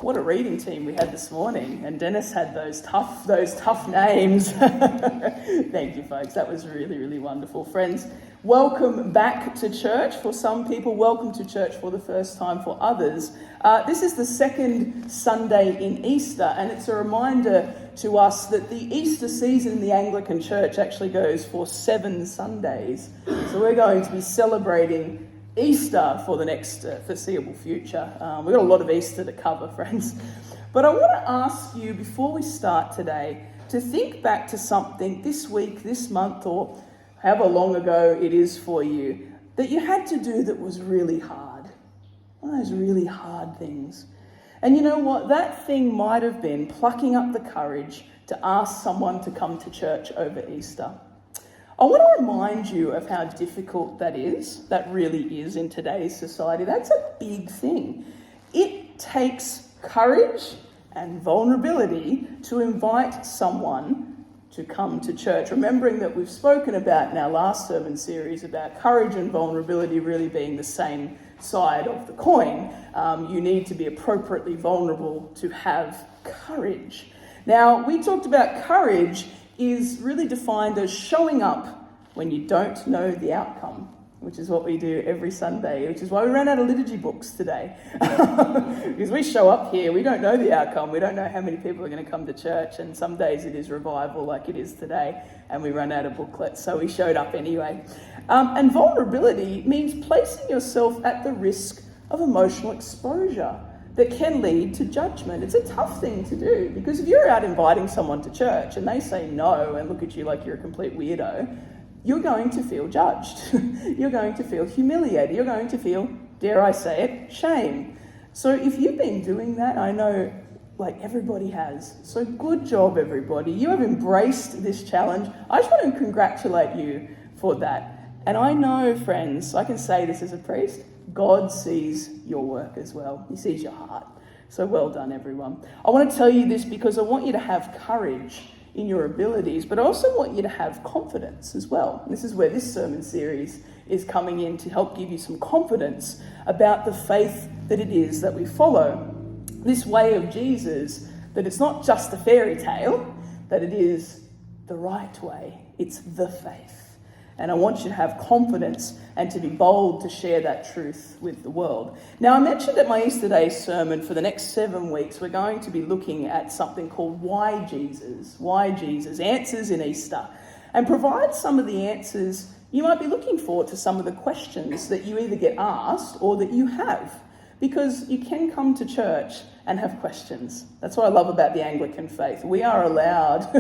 What a reading team we had this morning. And Dennis had those tough names. Thank you, folks. That was really, really wonderful. Friends, welcome back to church. For some people, welcome to church for the first time. For others, this is the second Sunday in Easter, and it's a reminder to us that the Easter season in the Anglican Church actually goes for 7 Sundays. So we're going to be celebrating Easter for the next foreseeable future. We've got a lot of Easter to cover, friends. But I want to ask you, before we start today, to think back to something this week, this month, or however long ago it is for you, that you had to do that was really hard. One of those really hard things. And you know what? That thing might have been plucking up the courage to ask someone to come to church over Easter. I want to remind you of how difficult that really is in today's society. That's a big thing. It takes courage and vulnerability to invite someone to come to church. Remembering that we've spoken about in our last sermon series about courage and vulnerability really being the same side of the coin. You need to be appropriately vulnerable to have courage. Now, we talked about courage is really defined as showing up when you don't know the outcome, which is what we do every Sunday, which is why we ran out of liturgy books today. Because we show up here, we don't know the outcome, we don't know how many people are going to come to church, and some days it is revival like it is today, and we run out of booklets, so we showed up anyway. And vulnerability means placing yourself at the risk of emotional exposure that can lead to judgment. It's a tough thing to do, because if you're out inviting someone to church and they say no and look at you like you're a complete weirdo, you're going to feel judged. You're going to feel humiliated. You're going to feel, dare I say it, shame. So if you've been doing that, I know like everybody has. So good job, everybody. You have embraced this challenge. I just want to congratulate you for that. And I know, friends, I can say this as a priest, God sees your work as well. He sees your heart. So well done, everyone. I want to tell you this because I want you to have courage in your abilities, but I also want you to have confidence as well. And this is where this sermon series is coming in to help give you some confidence about the faith that it is that we follow. This way of Jesus, that it's not just a fairy tale, that it is the right way. It's the faith. And I want you to have confidence and to be bold to share that truth with the world. Now, I mentioned at my Easter Day sermon for the next 7 weeks, we're going to be looking at something called Why Jesus? Why Jesus? Answers in Easter. And provide some of the answers you might be looking for to some of the questions that you either get asked or that you have. Because you can come to church and have questions. That's what I love about the Anglican faith. We are allowed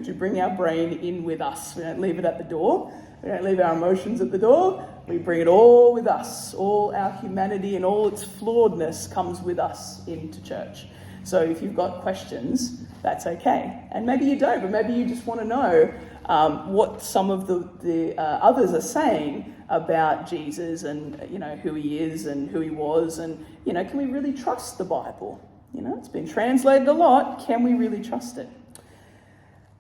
to bring our brain in with us. We don't leave it at the door. We don't leave our emotions at the door. We bring it all with us. All our humanity and all its flawedness comes with us into church. So if you've got questions, that's okay. And maybe you don't, but maybe you just want to know what some of the others are saying about Jesus and, who he is and who he was. And, can we really trust the Bible? It's been translated a lot. Can we really trust it?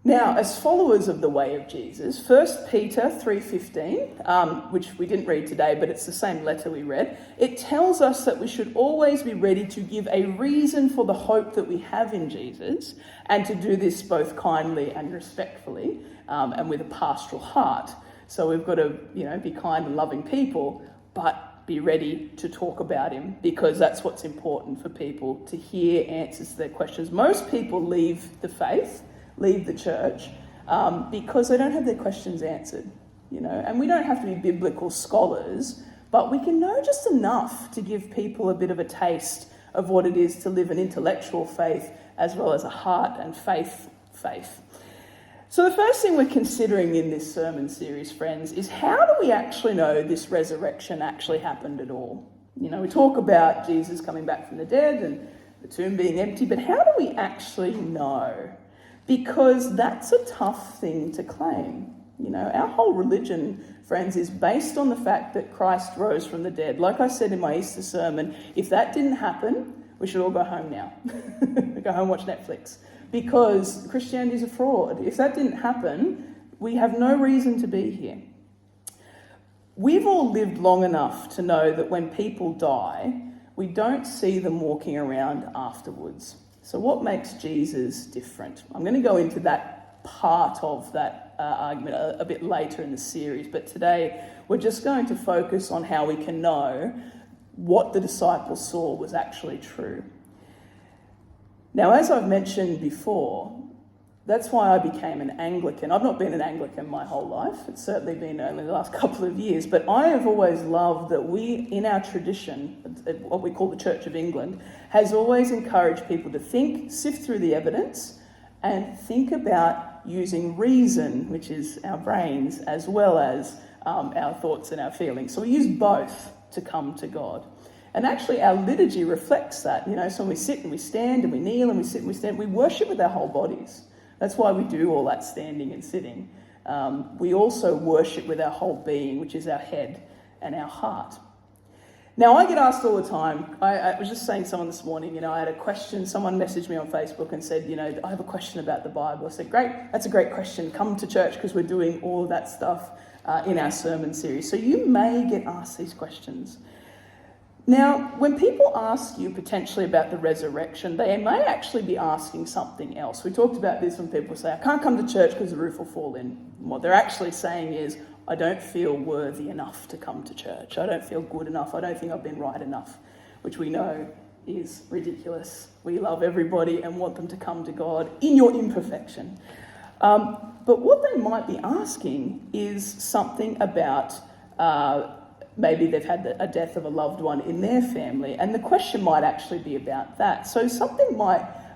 Now, as followers of the way of Jesus, 1 Peter 3:15, which we didn't read today, but it's the same letter we read, it tells us that we should always be ready to give a reason for the hope that we have in Jesus, and to do this both kindly and respectfully, and with a pastoral heart. So we've got to, be kind and loving people, but be ready to talk about him, because that's what's important for people to hear answers to their questions. Most people leave the faith, leave the church, because they don't have their questions answered, and we don't have to be biblical scholars, but we can know just enough to give people a bit of a taste of what it is to live an intellectual faith as well as a heart and faith. So the first thing we're considering in this sermon series, friends, is how do we actually know this resurrection actually happened at all? We talk about Jesus coming back from the dead and the tomb being empty, but how do we actually know? Because that's a tough thing to claim. Our whole religion, friends, is based on the fact that Christ rose from the dead. Like I said in my Easter sermon, if that didn't happen, we should all go home now. Go home, watch Netflix. Because Christianity is a fraud. If that didn't happen, we have no reason to be here. We've all lived long enough to know that when people die, we don't see them walking around afterwards. So what makes Jesus different? I'm going to go into that part of that argument a bit later in the series, but today we're just going to focus on how we can know what the disciples saw was actually true. Now, as I've mentioned before, that's why I became an Anglican. I've not been an Anglican my whole life. It's certainly been only the last couple of years. But I have always loved that we, in our tradition, what we call the Church of England, has always encouraged people to think, sift through the evidence, and think about using reason, which is our brains, as well as our thoughts and our feelings. So we use both to come to God. And actually our liturgy reflects that. You know, so when we sit and we stand and we kneel and we sit and we stand, we worship with our whole bodies. That's why we do all that standing and sitting. We also worship with our whole being, which is our head and our heart. Now, I get asked all the time, I was just saying to someone this morning, I had a question, someone messaged me on Facebook and said, I have a question about the Bible. I said, great, that's a great question. Come to church because we're doing all of that stuff in our sermon series. So you may get asked these questions. Now, when people ask you potentially about the resurrection, they may actually be asking something else. We talked about this when people say, I can't come to church because the roof will fall in. And what they're actually saying is, I don't feel worthy enough to come to church. I don't feel good enough. I don't think I've been right enough, which we know is ridiculous. We love everybody and want them to come to God in your imperfection. But what they might be asking is something about maybe they've had a death of a loved one in their family, and the question might actually be about that. So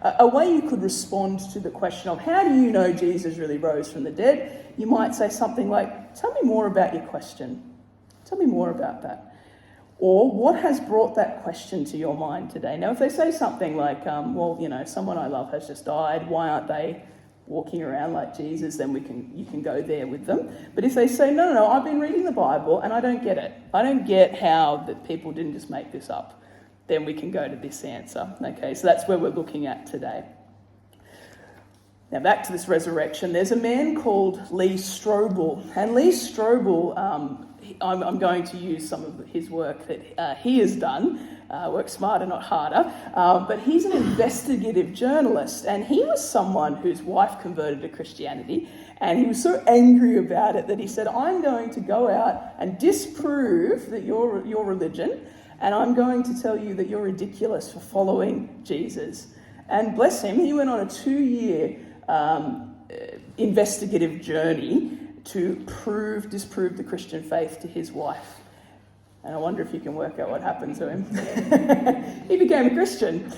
a way you could respond to the question of how do you know Jesus really rose from the dead, you might say something like, tell me more about your question. Tell me more about that. Or what has brought that question to your mind today? Now, if they say something like, someone I love has just died, why aren't they walking around like Jesus, then you can go there with them. But if they say, no, I've been reading the Bible and I don't get it. I don't get how that people didn't just make this up. Then we can go to this answer. Okay, so that's where we're looking at today. Now back to this resurrection. There's a man called Lee Strobel. And Lee Strobel, I'm going to use some of his work that he has done. Work smarter, not harder. But he's an investigative journalist, and he was someone whose wife converted to Christianity, and he was so angry about it that he said, I'm going to go out and disprove that your religion, and I'm going to tell you that you're ridiculous for following Jesus. And bless him, he went on a 2-year investigative journey to disprove the Christian faith to his wife. And I wonder if you can work out what happened to him. He became a Christian.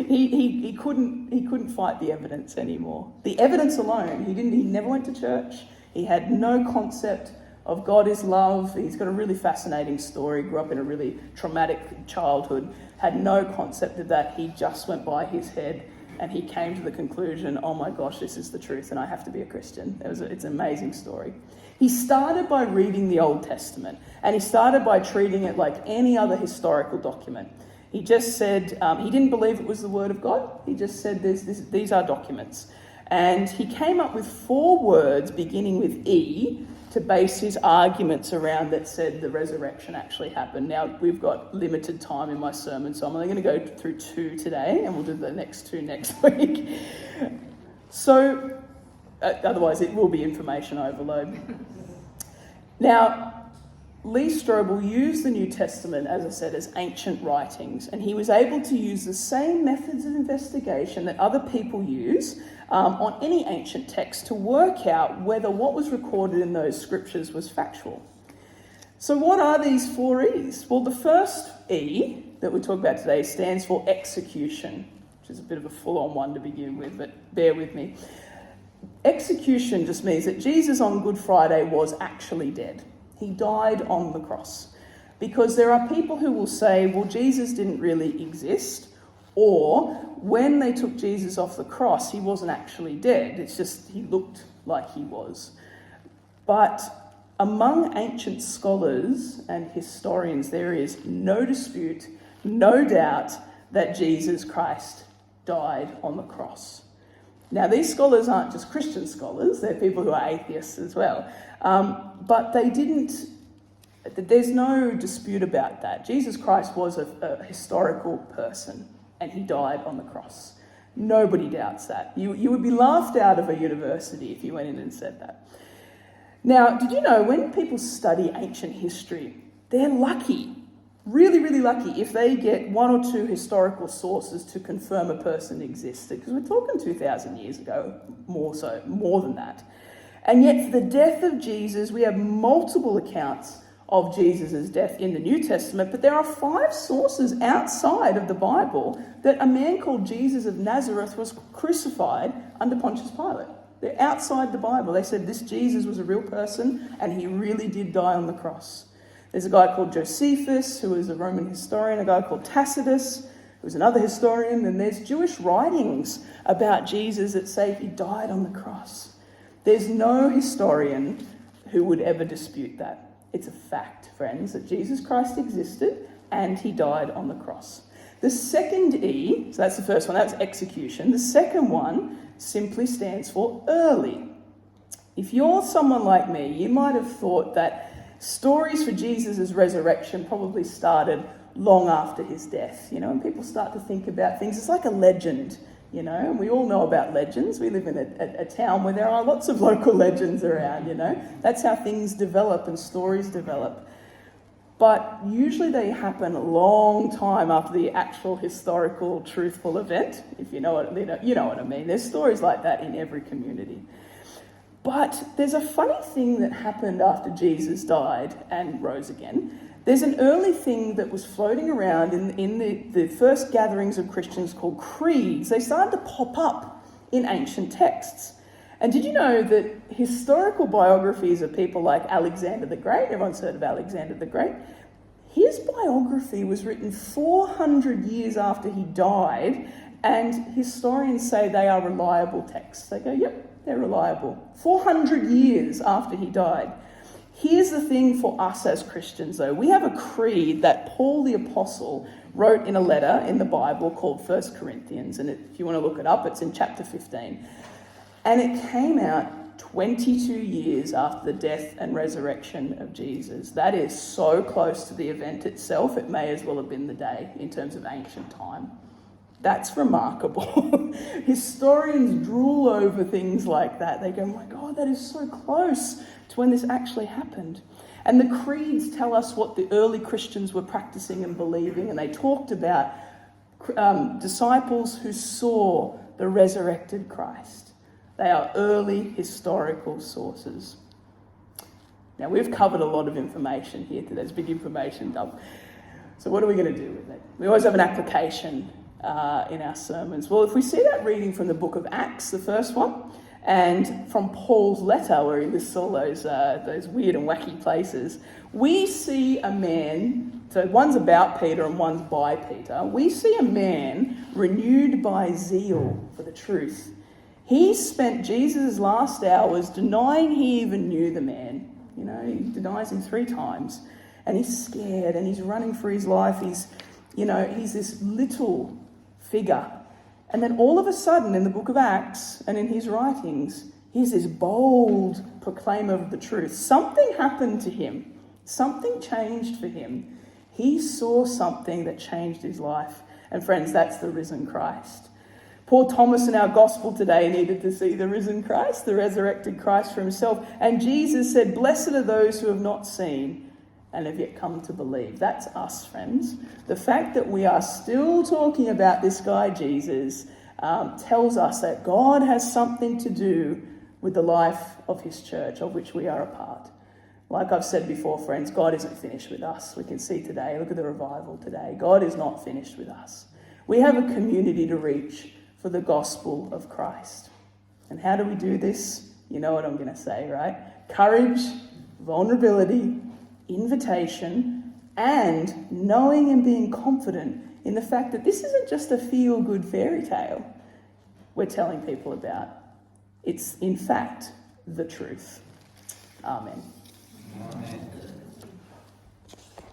He couldn't fight the evidence anymore. The evidence alone. He never went to church. He had no concept of God is love. He's got a really fascinating story. Grew up in a really traumatic childhood. Had no concept of that. He just went by his head. And he came to the conclusion, oh my gosh, this is the truth and I have to be a Christian. It's an amazing story. He started by reading the Old Testament, and he started by treating it like any other historical document. He just said, he didn't believe it was the word of God. He just said, these are documents. And he came up with 4 words beginning with E to base his arguments around that said the resurrection actually happened. Now, we've got limited time in my sermon, so I'm only going to go through 2 today, and we'll do the next 2 next week. So, otherwise it will be information overload. Now, Lee Strobel used the New Testament, as I said, as ancient writings, and he was able to use the same methods of investigation that other people use on any ancient text to work out whether what was recorded in those scriptures was factual. So what are these 4 E's? Well, the first E that we talk about today stands for execution, which is a bit of a full-on one to begin with, but bear with me. Execution just means that Jesus on Good Friday was actually dead. He died on the cross. Because there are people who will say, well, Jesus didn't really exist, or when they took Jesus off the cross, he wasn't actually dead. It's just he looked like he was. But among ancient scholars and historians, there is no dispute, no doubt that Jesus Christ died on the cross. Now, these scholars aren't just Christian scholars, they're people who are atheists as well. But they didn't There's no dispute about that. Jesus Christ was a historical person, and he died on the cross. Nobody doubts that. You would be laughed out of a university if you went in and said that. Now, did you know when people study ancient history, they're lucky, really, really lucky, if they get one or two historical sources to confirm a person existed, because we're talking 2,000 years ago, more than that. And yet for the death of Jesus, we have multiple accounts of Jesus' death in the New Testament, but there are 5 sources outside of the Bible that a man called Jesus of Nazareth was crucified under Pontius Pilate. They're outside the Bible. They said this Jesus was a real person and he really did die on the cross. There's a guy called Josephus, who is a Roman historian, a guy called Tacitus, who's another historian, and there's Jewish writings about Jesus that say he died on the cross. There's no historian who would ever dispute that. It's a fact, friends, that Jesus Christ existed and he died on the cross. The second E, so that's the first one, that was execution. The second one simply stands for early. If you're someone like me, you might have thought that stories for Jesus' resurrection probably started long after his death. And people start to think about things. It's like a legend, and we all know about legends. We live in a town where there are lots of local legends around, That's how things develop and stories develop. But usually they happen a long time after the actual historical, truthful event, if you know what I mean. There's stories like that in every community. But there's a funny thing that happened after Jesus died and rose again. There's an early thing that was floating around in the first gatherings of Christians called creeds. They started to pop up in ancient texts. And did you know that historical biographies of people like Alexander the Great, everyone's heard of Alexander the Great, his biography was written 400 years after he died, and historians say they are reliable texts. They go, yep, they're reliable. 400 years after he died. Here's the thing for us as Christians, though. We have a creed that Paul the Apostle wrote in a letter in the Bible called 1 Corinthians. And if you want to look it up, it's in chapter 15. And it came out 22 years after the death and resurrection of Jesus. That is so close to the event itself, it may as well have been the day in terms of ancient time. That's remarkable. Historians drool over things like that. They go, oh my God, that is so close to when this actually happened. And the creeds tell us what the early Christians were practicing and believing, and they talked about disciples who saw the resurrected Christ. They are early historical sources. Now, we've covered a lot of information here today. There's big information dump. So what are we going to do with it? We always have an application in our sermons. Well, if we see that reading from the book of Acts, the first one, and from Paul's letter where he lists all those weird and wacky places, we see a man, so one's about Peter and one's by Peter, we see a man renewed by zeal for the truth. He spent Jesus' last hours denying he even knew the man. He denies him 3 times, and he's scared and he's running for his life. He's this little figure. And then all of a sudden in the book of Acts and in his writings, he's this bold proclaimer of the truth. Something happened to him. Something changed for him. He saw something that changed his life. And friends, that's the risen Christ. Poor Thomas in our gospel today needed to see the risen Christ, the resurrected Christ for himself. And Jesus said, "Blessed are those who have not seen and have yet come to believe." That's us, friends. The fact that we are still talking about this guy Jesus tells us that God has something to do with the life of his church, of which we are a part. Like I've said before, friends, God isn't finished with us. We can see today, look at the revival today. God is not finished with us. We have a community to reach for the gospel of Christ. And how do we do this? You know what I'm going to say, right? Courage, vulnerability, invitation, and knowing and being confident in the fact that this isn't just a feel-good fairy tale we're telling people about. It's, in fact, the truth. Amen. Amen.